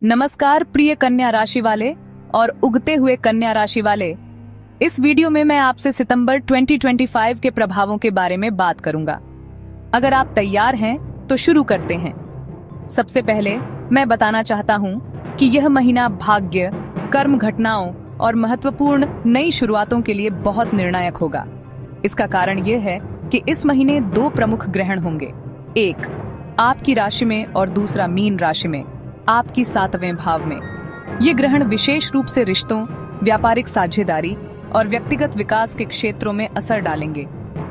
नमस्कार प्रिय कन्या राशि वाले और उगते हुए कन्या राशि वाले। इस वीडियो में मैं आपसे सितंबर 2025 के प्रभावों के बारे में बात करूंगा। अगर आप तैयार हैं तो शुरू करते हैं। सबसे पहले मैं बताना चाहता हूं कि यह महीना भाग्य, कर्म घटनाओं और महत्वपूर्ण नई शुरुआतों के लिए बहुत निर्णायक होगा। इसका कारण यह है कि इस महीने दो प्रमुख ग्रहण होंगे, एक आपकी राशि में और दूसरा मीन राशि में, आपकी 7वें भाव में। ये ग्रहण विशेष रूप से रिश्तों, व्यापारिक साझेदारी और व्यक्तिगत विकास के क्षेत्रों में असर डालेंगे।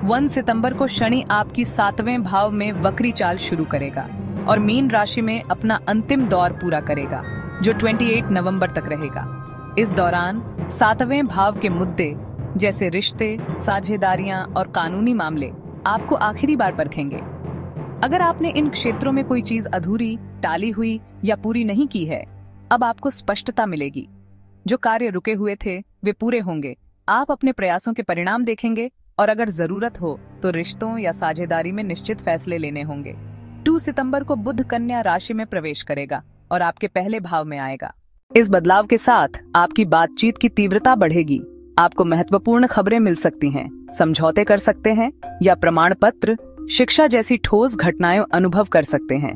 1 सितंबर को शनि आपकी 7वें भाव में वक्री चाल शुरू करेगा और मीन राशि में अपना अंतिम दौर पूरा करेगा, जो 28 नवंबर तक रहेगा। इस दौरान 7वें भाव के मुद्दे जैसे रिश्ते, साझेदारियां और कानूनी मामले आपको आखिरी बार परखेंगे। अगर आपने इन क्षेत्रों में कोई चीज अधूरी, टाली हुई या पूरी नहीं की है, अब आपको स्पष्टता मिलेगी। जो कार्य रुके हुए थे वे पूरे होंगे। आप अपने प्रयासों के परिणाम देखेंगे और अगर जरूरत हो तो रिश्तों या साझेदारी में निश्चित फैसले लेने होंगे। 2 सितंबर को बुध कन्या राशि में प्रवेश करेगा और आपके पहले भाव में आएगा। इस बदलाव के साथ आपकी बातचीत की तीव्रता बढ़ेगी। आपको महत्वपूर्ण खबरें मिल सकती हैं, समझौते कर सकते हैं या प्रमाण पत्र, शिक्षा जैसी ठोस घटनाएं अनुभव कर सकते हैं।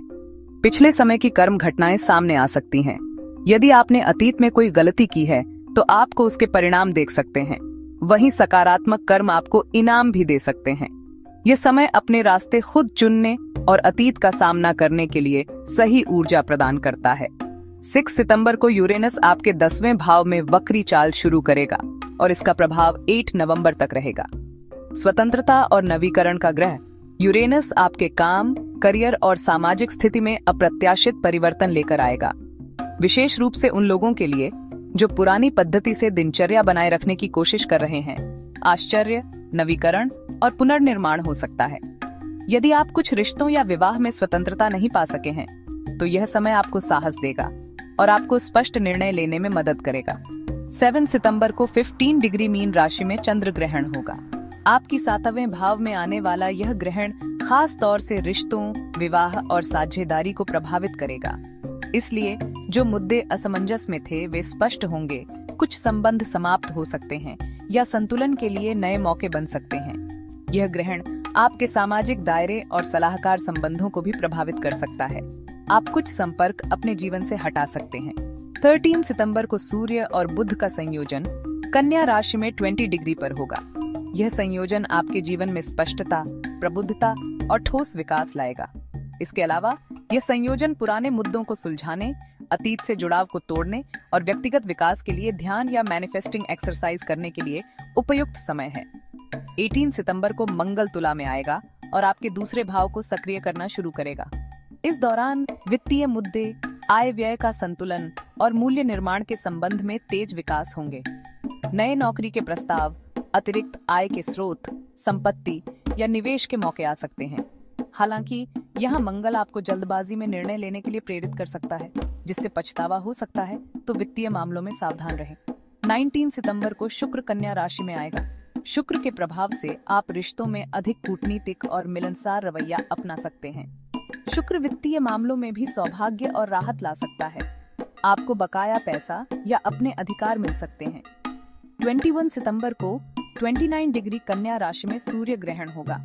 पिछले समय की कर्म घटनाएं सामने आ सकती हैं। यदि आपने अतीत में कोई गलती की है तो आपको उसके परिणाम देख सकते हैं। वहीं सकारात्मक कर्म आपको इनाम भी दे सकते हैं। ये समय अपने रास्ते खुद चुनने और अतीत का सामना करने के लिए सही ऊर्जा प्रदान करता है। 6 सितंबर को यूरेनस आपके 10वें भाव में वक्री चाल शुरू करेगा और इसका प्रभाव 8 नवंबर तक रहेगा। स्वतंत्रता और नवीकरण का ग्रह यूरेनस आपके काम, करियर और सामाजिक स्थिति में अप्रत्याशित परिवर्तन लेकर आएगा। विशेष रूप से उन लोगों के लिए जो पुरानी पद्धति से दिनचर्या बनाए रखने की कोशिश कर रहे हैं। आश्चर्य, नवीकरण और पुनर्निर्माण हो सकता है। यदि आप कुछ रिश्तों या विवाह में स्वतंत्रता नहीं पा सके हैं तो यह समय आपको साहस देगा और आपको स्पष्ट निर्णय लेने में मदद करेगा। 7 सितंबर को 15 डिग्री मीन राशि में चंद्र ग्रहण होगा। आपकी 7वें भाव में आने वाला यह ग्रहण खास तौर से रिश्तों, विवाह और साझेदारी को प्रभावित करेगा। इसलिए जो मुद्दे असमंजस में थे वे स्पष्ट होंगे। कुछ संबंध समाप्त हो सकते हैं या संतुलन के लिए नए मौके बन सकते हैं। यह ग्रहण आपके सामाजिक दायरे और सलाहकार संबंधों को भी प्रभावित कर सकता है। आप कुछ संपर्क अपने जीवन से हटा सकते हैं। 13 सितंबर को सूर्य और बुध का संयोजन कन्या राशि में 20 डिग्री पर होगा। यह संयोजन आपके जीवन में स्पष्टता, प्रबुद्धता और ठोस विकास लाएगा। इसके अलावा यह संयोजन पुराने मुद्दों को सुलझाने, अतीत से जुड़ाव को तोड़ने और व्यक्तिगत विकास के लिए ध्यान या मैनिफेस्टिंग एक्सरसाइज करने के लिए उपयुक्त समय है। 18 सितंबर को मंगल तुला में आएगा और आपके दूसरे भाव को सक्रिय करना शुरू करेगा। इस दौरान वित्तीय मुद्दे, आय व्यय का संतुलन और मूल्य निर्माण के संबंध में तेज विकास होंगे। नए नौकरी के प्रस्ताव, अतिरिक्त आय के स्रोत, संपत्ति या निवेश के मौके आ सकते हैं। हालांकि यहाँ मंगल आपको जल्दबाजी में निर्णय लेने के लिए प्रेरित कर सकता है, जिससे पछतावा हो सकता है, तो वित्तीय मामलों में सावधान रहें। 19 सितंबर को शुक्र कन्या राशि में आएगा। शुक्र के प्रभाव से आप रिश्तों में अधिक कूटनीतिक और मिलनसार रवैया अपना सकते हैं। शुक्र वित्तीय मामलों में भी सौभाग्य और राहत ला सकता है। आपको बकाया पैसा या अपने अधिकार मिल सकते हैं। 21 सितंबर को 29 डिग्री कन्या राशि में सूर्य ग्रहण होगा।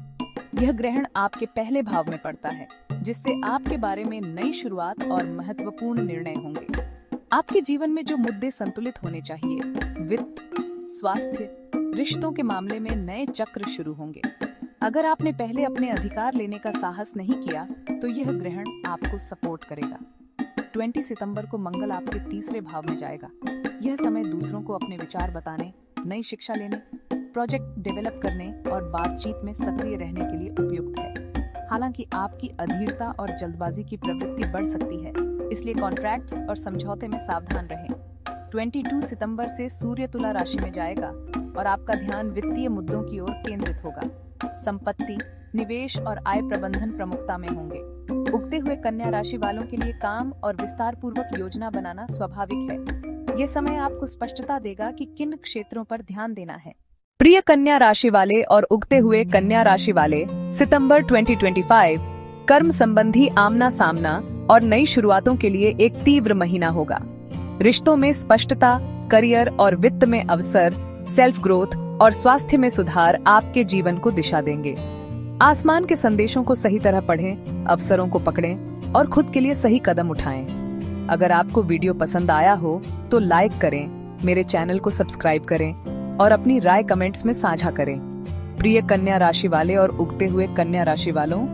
यह ग्रहण आपके पहले भाव में पड़ता है, जिससे आपके बारे में नई शुरुआत और महत्वपूर्ण निर्णय होंगे। आपके जीवन में जो मुद्दे संतुलित होने चाहिए, वित्त, स्वास्थ्य, रिश्तों के मामले में नए चक्र शुरू होंगे। अगर आपने पहले अपने अधिकार लेने का साहस नहीं किया तो यह ग्रहण आपको सपोर्ट करेगा। 20 सितंबर को मंगल आपके तीसरे भाव में जाएगा। यह समय दूसरों को अपने विचार बताने, नई शिक्षा लेने, प्रोजेक्ट डेवलप करने और बातचीत में सक्रिय रहने के लिए उपयुक्त है। हालांकि आपकी अधीरता और जल्दबाजी की प्रवृत्ति बढ़ सकती है, इसलिए कॉन्ट्रैक्ट्स और समझौते में सावधान रहें। 22 सितंबर से सूर्य तुला राशि में जाएगा और आपका ध्यान वित्तीय मुद्दों की ओर केंद्रित होगा। संपत्ति, निवेश और आय प्रबंधन प्रमुखता में होंगे। उगते हुए कन्या राशि वालों के लिए काम और विस्तार पूर्वक योजना बनाना स्वाभाविक है। ये समय आपको स्पष्टता देगा कि किन क्षेत्रों पर ध्यान देना है। प्रिय कन्या राशि वाले और उगते हुए कन्या राशि वाले, सितंबर 2025 कर्म संबंधी आमना सामना, और नई शुरुआतों के लिए एक तीव्र महीना होगा। रिश्तों में स्पष्टता, करियर और वित्त में अवसर, सेल्फ ग्रोथ और स्वास्थ्य में सुधार आपके जीवन को दिशा देंगे। आसमान के संदेशों को सही तरह पढ़ें, अवसरों को पकड़ें और खुद के लिए सही कदम उठाएं। अगर आपको वीडियो पसंद आया हो तो लाइक करें, मेरे चैनल को सब्सक्राइब करें और अपनी राय कमेंट्स में साझा करें। प्रिय कन्या राशि वाले और उगते हुए कन्या राशि वालों,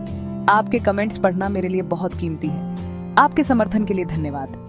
आपके कमेंट्स पढ़ना मेरे लिए बहुत कीमती है। आपके समर्थन के लिए धन्यवाद।